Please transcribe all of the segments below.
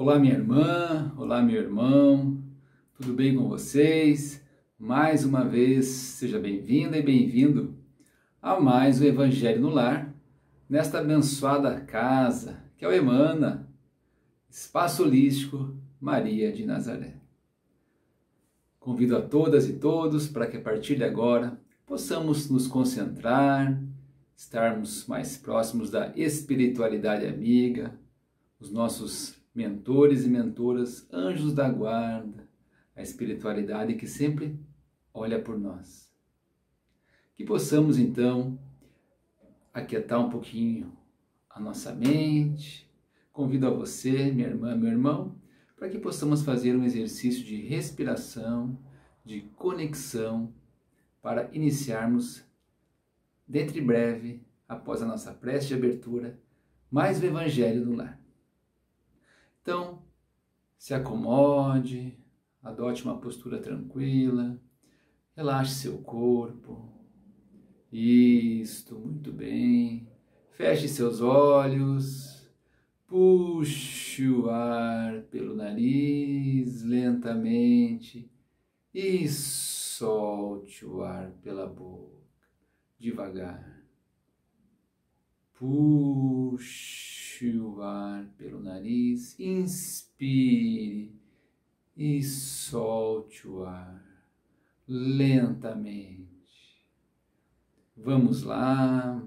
Olá, minha irmã, olá, meu irmão, tudo bem com vocês? Mais uma vez, seja bem-vinda e bem-vindo a mais um Evangelho no Lar, nesta abençoada casa que é o Emana, Espaço Holístico Maria de Nazaré. Convido a todas e todos para que a partir de agora possamos nos concentrar, estarmos mais próximos da espiritualidade amiga, os nossos mentores e mentoras, anjos da guarda, a espiritualidade que sempre olha por nós. Que possamos então aquietar um pouquinho a nossa mente. Convido a você, minha irmã, meu irmão, para que possamos fazer um exercício de respiração, de conexão, para iniciarmos, dentro de breve, após a nossa prece de abertura, mais um Evangelho no Lar. Então, se acomode, adote uma postura tranquila, relaxe seu corpo. Isto, muito bem. Feche seus olhos, puxe o ar pelo nariz lentamente e solte o ar pela boca, devagar. Puxe o ar pelo nariz, inspire e solte o ar lentamente. Vamos lá,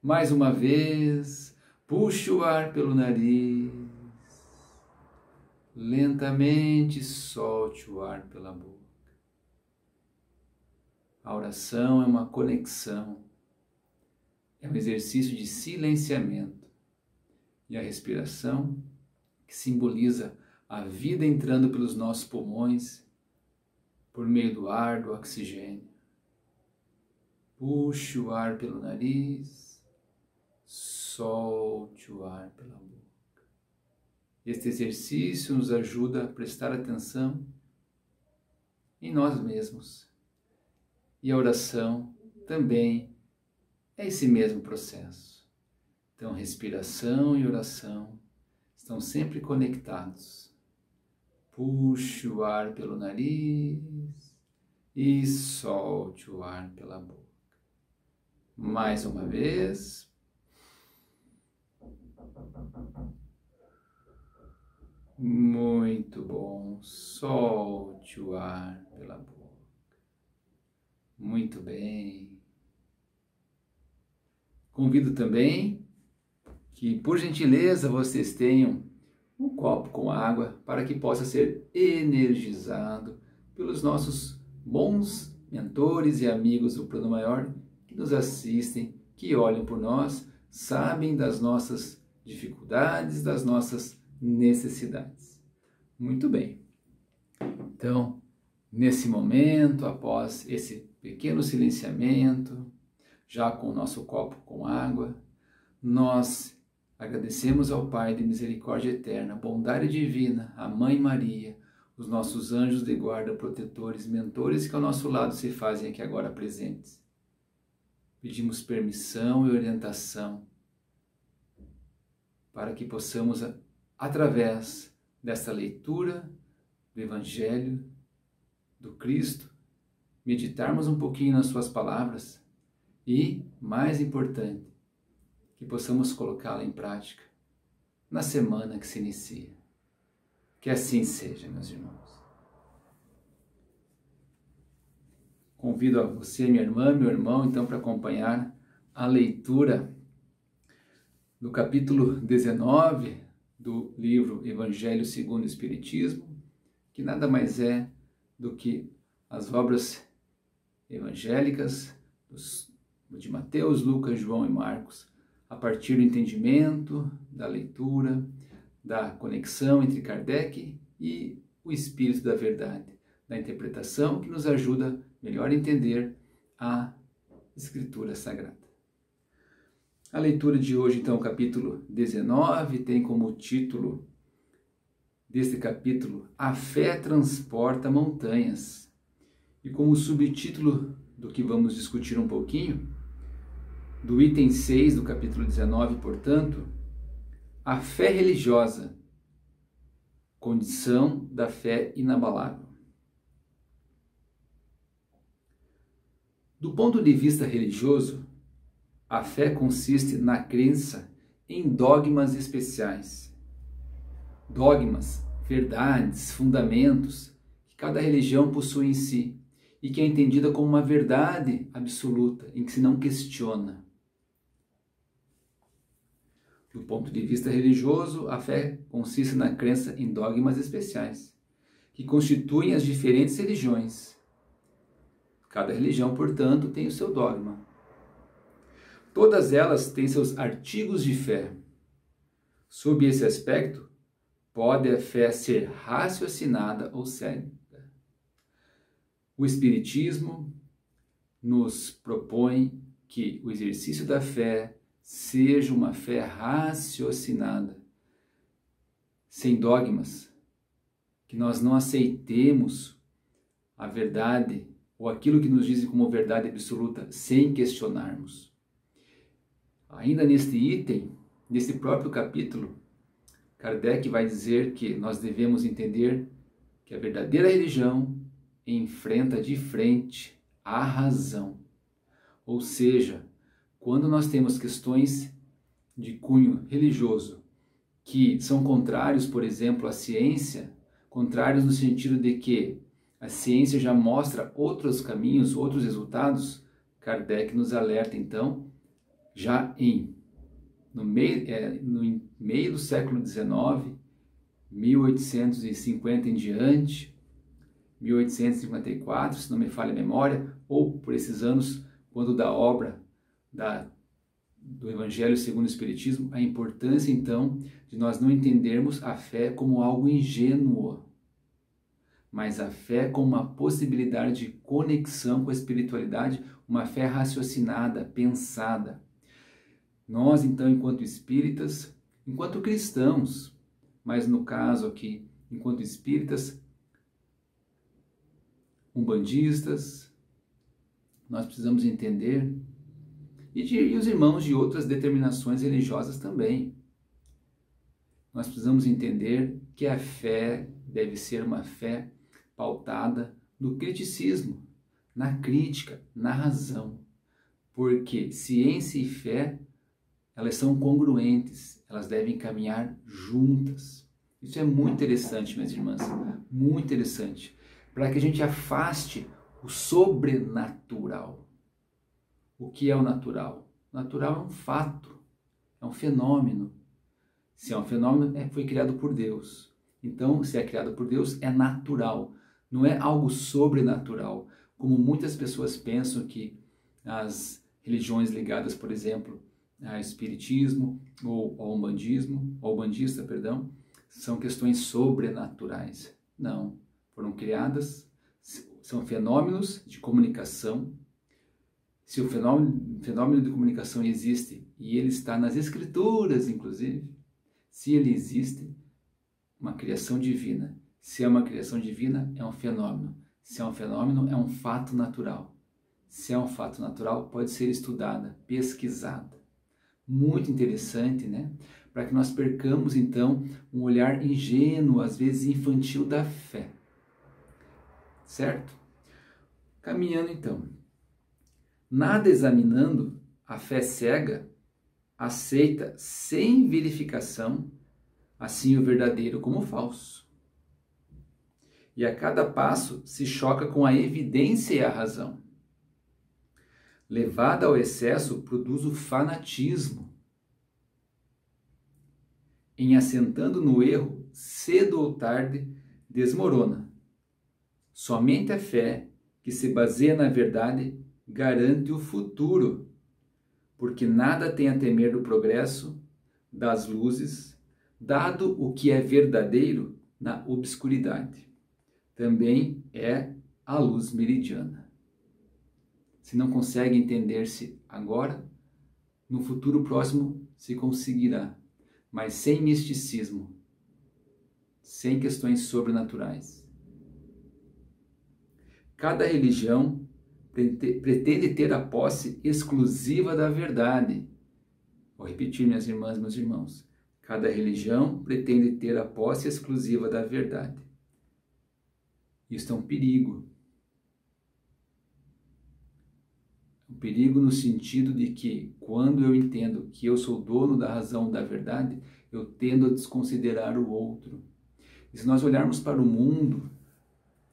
mais uma vez, puxe o ar pelo nariz, lentamente solte o ar pela boca. A oração é uma conexão, é um exercício de silenciamento. E a respiração, que simboliza a vida entrando pelos nossos pulmões, por meio do ar, do oxigênio. Puxe o ar pelo nariz, solte o ar pela boca. Este exercício nos ajuda a prestar atenção em nós mesmos. E a oração também é esse mesmo processo. Então, respiração e oração estão sempre conectados. Puxe o ar pelo nariz e solte o ar pela boca. Mais uma vez. Muito bom. Solte o ar pela boca. Muito bem. Convido também que, por gentileza, vocês tenham um copo com água para que possa ser energizado pelos nossos bons mentores e amigos do Plano Maior que nos assistem, que olham por nós, sabem das nossas dificuldades, das nossas necessidades. Muito bem. Então, nesse momento, após esse pequeno silenciamento, já com o nosso copo com água, nós agradecemos ao Pai de misericórdia eterna, bondade divina, a Mãe Maria, os nossos anjos de guarda, protetores, mentores que ao nosso lado se fazem aqui agora presentes. Pedimos permissão e orientação para que possamos, através desta leitura do Evangelho do Cristo, meditarmos um pouquinho nas suas palavras e, mais importante, que possamos colocá-la em prática na semana que se inicia. Que assim seja, meus irmãos. Convido a você, minha irmã, meu irmão, então, para acompanhar a leitura do capítulo 19 do livro Evangelho segundo o Espiritismo, que nada mais é do que as obras evangélicas de Mateus, Lucas, João e Marcos, a partir do entendimento, da leitura, da conexão entre Kardec e o Espírito da Verdade, da interpretação que nos ajuda melhor a entender a Escritura Sagrada. A leitura de hoje, então, capítulo 19, tem como título deste capítulo A Fé Transporta Montanhas. E como subtítulo do que vamos discutir um pouquinho, do item 6 do capítulo 19, portanto, a fé religiosa, condição da fé inabalável. Do ponto de vista religioso, a fé consiste na crença em dogmas especiais. Dogmas, verdades, fundamentos que cada religião possui em si e que é entendida como uma verdade absoluta, em que se não questiona. Do ponto de vista religioso, a fé consiste na crença em dogmas especiais, que constituem as diferentes religiões. Cada religião, portanto, tem o seu dogma. Todas elas têm seus artigos de fé. Sob esse aspecto, pode a fé ser raciocinada ou cega. O Espiritismo nos propõe que o exercício da fé seja uma fé raciocinada, sem dogmas, que nós não aceitemos a verdade ou aquilo que nos dizem como verdade absoluta sem questionarmos. Ainda neste item, nesse próprio capítulo, Kardec vai dizer que nós devemos entender que a verdadeira religião enfrenta de frente a razão. Ou seja, quando nós temos questões de cunho religioso que são contrários, por exemplo, à ciência, contrários no sentido de que a ciência já mostra outros caminhos, outros resultados, Kardec nos alerta então, já no meio do século XIX, 1850 em diante, 1854, se não me falha a memória, ou por esses anos, quando da obra do Evangelho segundo o Espiritismo, a importância então de nós não entendermos a fé como algo ingênuo, mas a fé como uma possibilidade de conexão com a espiritualidade, uma fé raciocinada, pensada. Nós, então, enquanto espíritas, enquanto cristãos, mas no caso aqui, enquanto espíritas, umbandistas, nós precisamos entender, e os irmãos de outras determinações religiosas também. Nós precisamos entender que a fé deve ser uma fé pautada no criticismo, na crítica, na razão, porque ciência e fé, elas são congruentes, elas devem caminhar juntas. Isso é muito interessante, minhas irmãs, muito interessante, para que a gente afaste o sobrenatural. O que é o natural? O natural é um fato, é um fenômeno. Se é um fenômeno, foi criado por Deus. Então, se é criado por Deus, é natural. Não é algo sobrenatural, como muitas pessoas pensam que as religiões ligadas, por exemplo, ao espiritismo ou ao umbandista, são questões sobrenaturais. Não, foram criadas, são fenômenos de comunicação. Se o fenômeno de comunicação existe, e ele está nas escrituras, inclusive, se ele existe, uma criação divina. Se é uma criação divina, é um fenômeno. Se é um fenômeno, é um fato natural. Se é um fato natural, pode ser estudada, pesquisada. Muito interessante, né? Para que nós percamos, então, um olhar ingênuo, às vezes infantil da fé. Certo? Caminhando, então. Nada examinando, a fé cega aceita sem verificação, assim o verdadeiro como o falso. E a cada passo se choca com a evidência e a razão. Levada ao excesso, produz o fanatismo. Em assentando no erro, cedo ou tarde, desmorona. Somente a fé, que se baseia na verdade, garante o futuro, porque nada tem a temer do progresso, das luzes, dado o que é verdadeiro na obscuridade. Também é a luz meridiana. Se não consegue entender-se agora, no futuro próximo se conseguirá, mas sem misticismo, sem questões sobrenaturais. Cada religião pretende ter a posse exclusiva da verdade. Vou repetir, minhas irmãs, meus irmãos. Cada religião pretende ter a posse exclusiva da verdade. Isso é um perigo. Um perigo no sentido de que, quando eu entendo que eu sou dono da razão da verdade, eu tendo a desconsiderar o outro. E se nós olharmos para o mundo,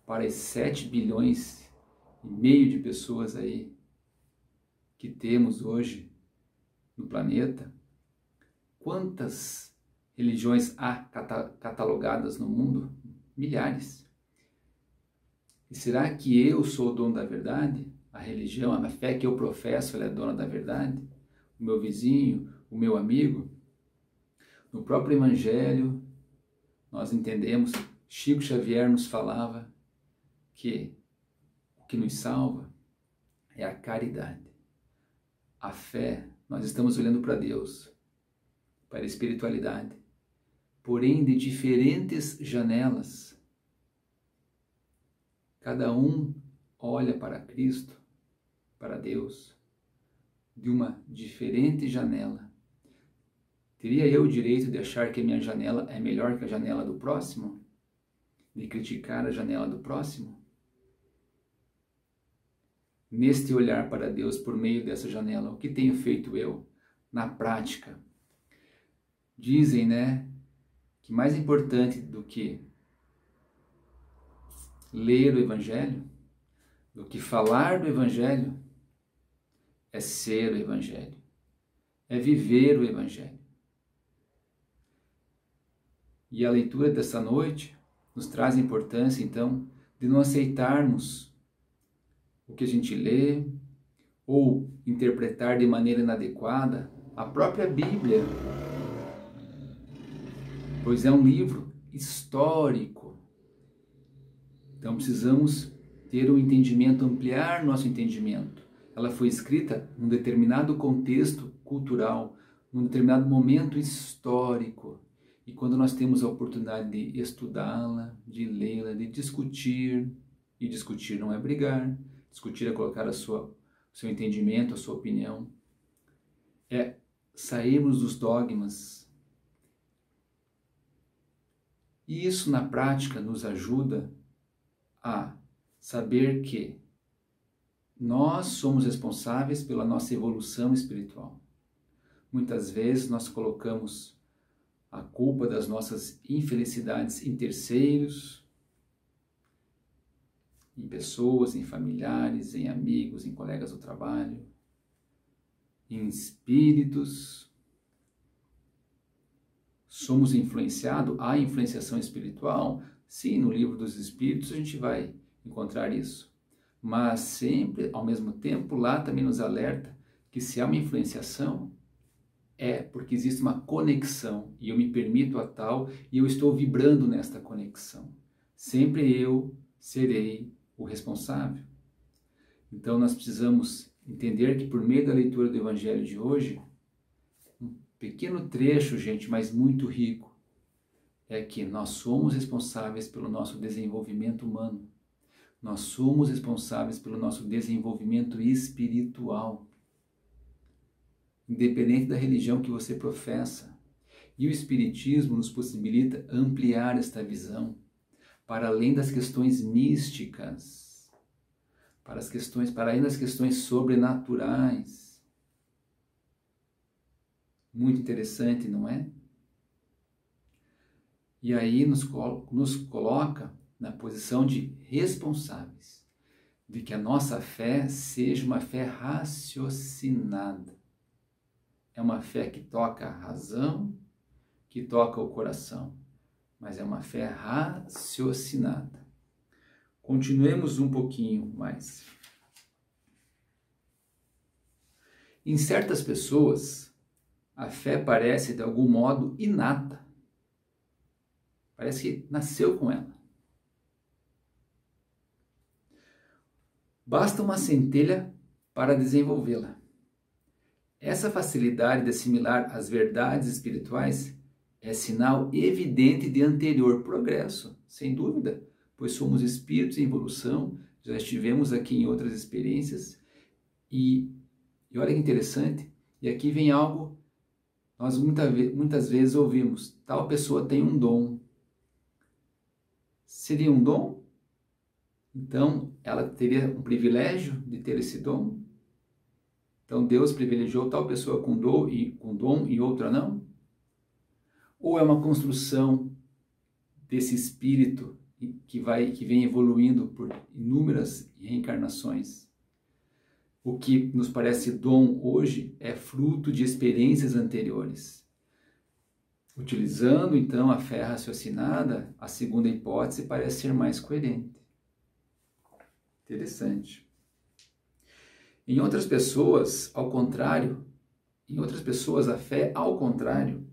para as 7 bilhões e meio de pessoas aí que temos hoje no planeta, quantas religiões há catalogadas no mundo? Milhares. E será que eu sou o dono da verdade? A religião, a fé que eu professo, ela é dona da verdade? O meu vizinho, o meu amigo? No próprio Evangelho, nós entendemos, Chico Xavier nos falava que o que nos salva é a caridade. A fé, nós estamos olhando para Deus, para a espiritualidade, porém de diferentes janelas. Cada um olha para Cristo, para Deus, de uma diferente janela. Teria eu o direito de achar que a minha janela é melhor que a janela do próximo? De criticar a janela do próximo? Neste olhar para Deus por meio dessa janela, o que tenho feito eu na prática? Dizem, que mais importante do que ler o Evangelho, do que falar do Evangelho, é ser o Evangelho, é viver o Evangelho. E a leitura dessa noite nos traz a importância, então, de não aceitarmos o que a gente lê ou interpretar de maneira inadequada a própria Bíblia, pois é um livro histórico. Então precisamos ter um entendimento, ampliar nosso entendimento. Ela foi escrita num determinado contexto cultural, num determinado momento histórico. E quando nós temos a oportunidade de estudá-la, de lê-la, de discutir, e discutir não é brigar, discutir é colocar o seu entendimento, a sua opinião, é sairmos dos dogmas. E isso na prática nos ajuda a saber que nós somos responsáveis pela nossa evolução espiritual. Muitas vezes nós colocamos a culpa das nossas infelicidades em terceiros, em pessoas, em familiares, em amigos, em colegas do trabalho, em espíritos. Somos influenciados? Há influenciação espiritual? Sim, no livro dos Espíritos a gente vai encontrar isso. Mas sempre, ao mesmo tempo, lá também nos alerta que se há uma influenciação, é porque existe uma conexão e eu me permito a tal e eu estou vibrando nesta conexão. Sempre eu serei o responsável. Então nós precisamos entender que por meio da leitura do Evangelho de hoje, um pequeno trecho, gente, mas muito rico, é que nós somos responsáveis pelo nosso desenvolvimento humano. Nós somos responsáveis pelo nosso desenvolvimento espiritual, independente da religião que você professa. E o Espiritismo nos possibilita ampliar esta visão para além das questões místicas, para além das questões sobrenaturais. Muito interessante, não é? E aí nos coloca na posição de responsáveis, de que a nossa fé seja uma fé raciocinada. É uma fé que toca a razão, que toca o coração, mas é uma fé raciocinada. Continuemos um pouquinho mais. Em certas pessoas, a fé parece de algum modo inata. Parece que nasceu com ela. Basta uma centelha para desenvolvê-la. Essa facilidade de assimilar as verdades espirituais é sinal evidente de anterior progresso, sem dúvida, pois somos espíritos em evolução, já estivemos aqui em outras experiências, e olha que interessante, e aqui vem algo Nós muitas vezes ouvimos, tal pessoa tem um dom. Seria um dom? Então, ela teria um privilégio de ter esse dom? Então, Deus privilegiou tal pessoa com dom e outra não? Ou é uma construção desse espírito que vem evoluindo por inúmeras reencarnações? O que nos parece dom hoje é fruto de experiências anteriores. Utilizando, então, a fé raciocinada, a segunda hipótese parece ser mais coerente. Interessante. Em outras pessoas, ao contrário, a fé, ao contrário,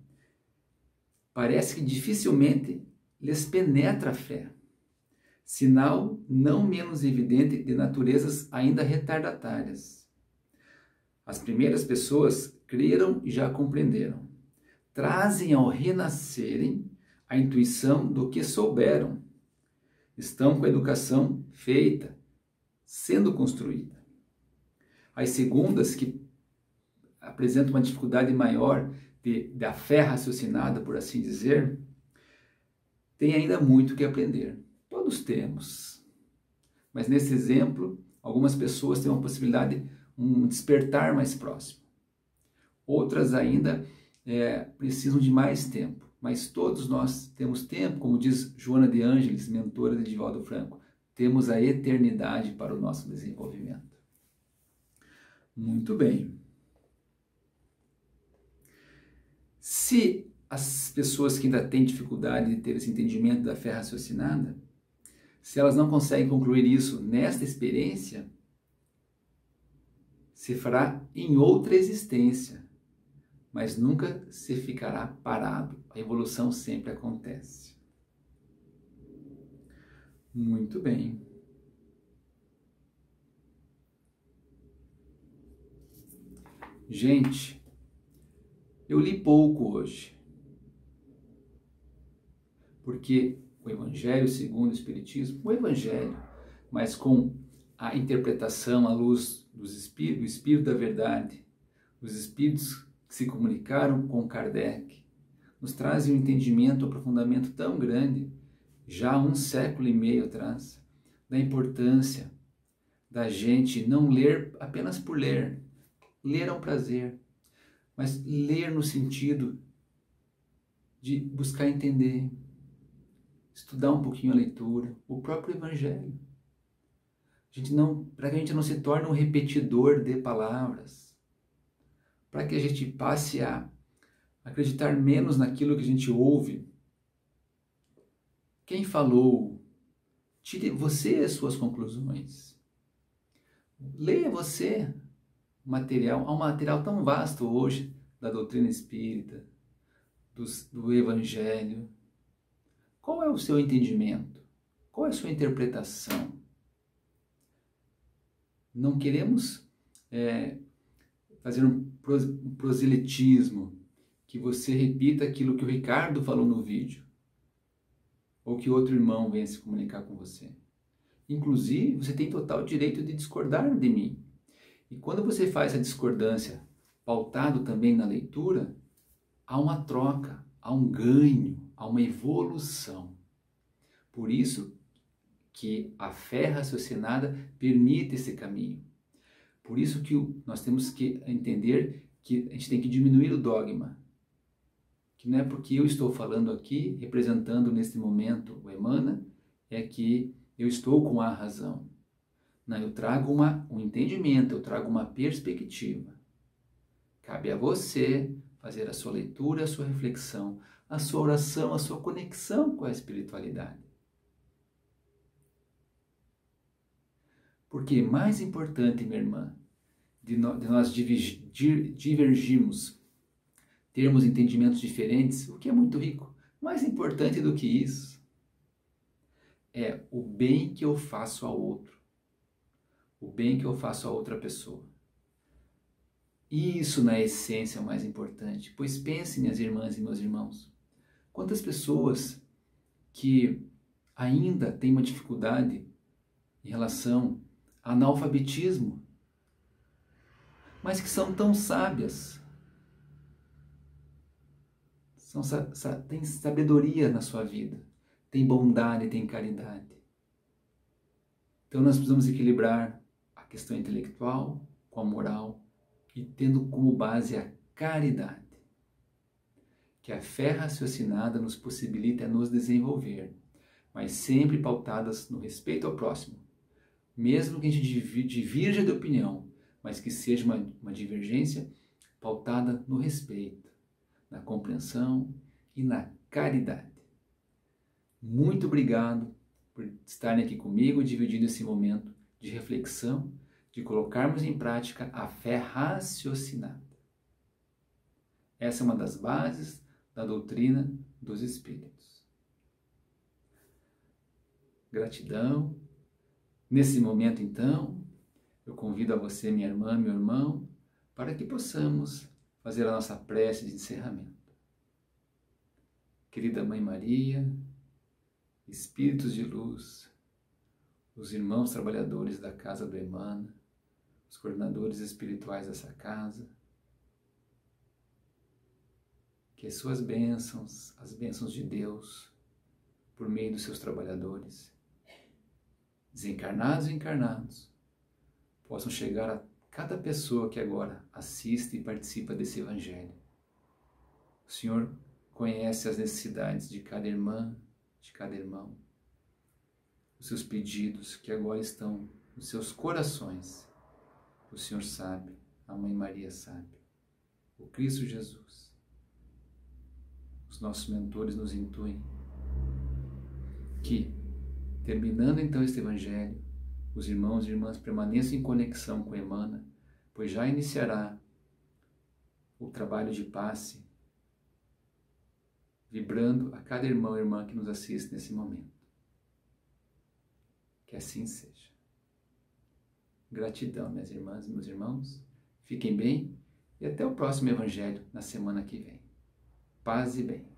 parece que dificilmente lhes penetra a fé, sinal não menos evidente de naturezas ainda retardatárias. As primeiras pessoas creram e já compreenderam. Trazem ao renascerem a intuição do que souberam. Estão com a educação feita, sendo construída. As segundas, que apresentam uma dificuldade maior da fé raciocinada, por assim dizer, têm ainda muito que aprender. Todos temos. Mas nesse exemplo, algumas pessoas têm uma possibilidade, um despertar mais próximo. Outras ainda precisam de mais tempo. Mas todos nós temos tempo, como diz Joana de Ângeles, mentora de Divaldo Franco, temos a eternidade para o nosso desenvolvimento. Muito bem. Se as pessoas que ainda têm dificuldade de ter esse entendimento da fé raciocinada, se elas não conseguem concluir isso nesta experiência, se fará em outra existência, mas nunca se ficará parado. A evolução sempre acontece. Muito bem. Gente, eu li pouco hoje, porque o Evangelho segundo o Espiritismo, o Evangelho, mas com a interpretação à luz do Espírito da Verdade, os Espíritos que se comunicaram com Kardec, nos trazem um entendimento, um aprofundamento tão grande, já há 1,5 século atrás, da importância da gente não ler apenas por ler. Ler é um prazer, mas ler no sentido de buscar entender, estudar um pouquinho a leitura, o próprio Evangelho. Para que a gente não se torne um repetidor de palavras, para que a gente passe a acreditar menos naquilo que a gente ouve. Quem falou? Tire você as suas conclusões. Leia você material. Há um material tão vasto hoje da doutrina espírita, do Evangelho. Qual é o seu entendimento? Qual é a sua interpretação? Não queremos fazer um proselitismo, que você repita aquilo que o Ricardo falou no vídeo, ou que outro irmão venha se comunicar com você. Inclusive, você tem total direito de discordar de mim. E quando você faz a discordância pautado também na leitura, há uma troca, há um ganho, há uma evolução. Por isso que a fé raciocinada permite esse caminho. Por isso que nós temos que entender que a gente tem que diminuir o dogma. Que não é porque eu estou falando aqui, representando neste momento o Emana, é que eu estou com a razão. Não, eu trago um entendimento, eu trago uma perspectiva. Cabe a você fazer a sua leitura, a sua reflexão, a sua oração, a sua conexão com a espiritualidade. Porque mais importante, minha irmã, de nós divergirmos, termos entendimentos diferentes, o que é muito rico, mais importante do que isso é o bem que eu faço ao outro, o bem que eu faço a outra pessoa. Isso, na essência, é o mais importante, pois pensem, minhas irmãs e meus irmãos, quantas pessoas que ainda têm uma dificuldade em relação ao analfabetismo, mas que são tão sábias, tem sabedoria na sua vida, tem bondade, tem caridade. Então nós precisamos equilibrar a questão intelectual com a moral e tendo como base a caridade. Que a fé raciocinada nos possibilite a nos desenvolver, mas sempre pautadas no respeito ao próximo. Mesmo que a gente divirja de opinião, mas que seja uma divergência pautada no respeito, na compreensão e na caridade. Muito obrigado por estarem aqui comigo, dividindo esse momento de reflexão, de colocarmos em prática a fé raciocinada. Essa é uma das bases da doutrina dos Espíritos. Gratidão. Nesse momento, então, eu convido a você, minha irmã, meu irmão, para que possamos fazer a nossa prece de encerramento. Querida Mãe Maria, Espíritos de luz, os irmãos trabalhadores da Casa do Emmanuel, os coordenadores espirituais dessa casa, que as suas bênçãos, as bênçãos de Deus, por meio dos seus trabalhadores, desencarnados e encarnados, possam chegar a cada pessoa que agora assiste e participa desse Evangelho. O Senhor conhece as necessidades de cada irmã, de cada irmão, os seus pedidos que agora estão nos seus corações. O Senhor sabe, a Mãe Maria sabe, o Cristo Jesus. Os nossos mentores nos intuem que, terminando então este Evangelho, os irmãos e irmãs permaneçam em conexão com Emmanuel, pois já iniciará o trabalho de passe, vibrando a cada irmão e irmã que nos assiste nesse momento. Que assim seja. Gratidão, minhas irmãs e meus irmãos. Fiquem bem e até o próximo Evangelho na semana que vem. Paz e bem.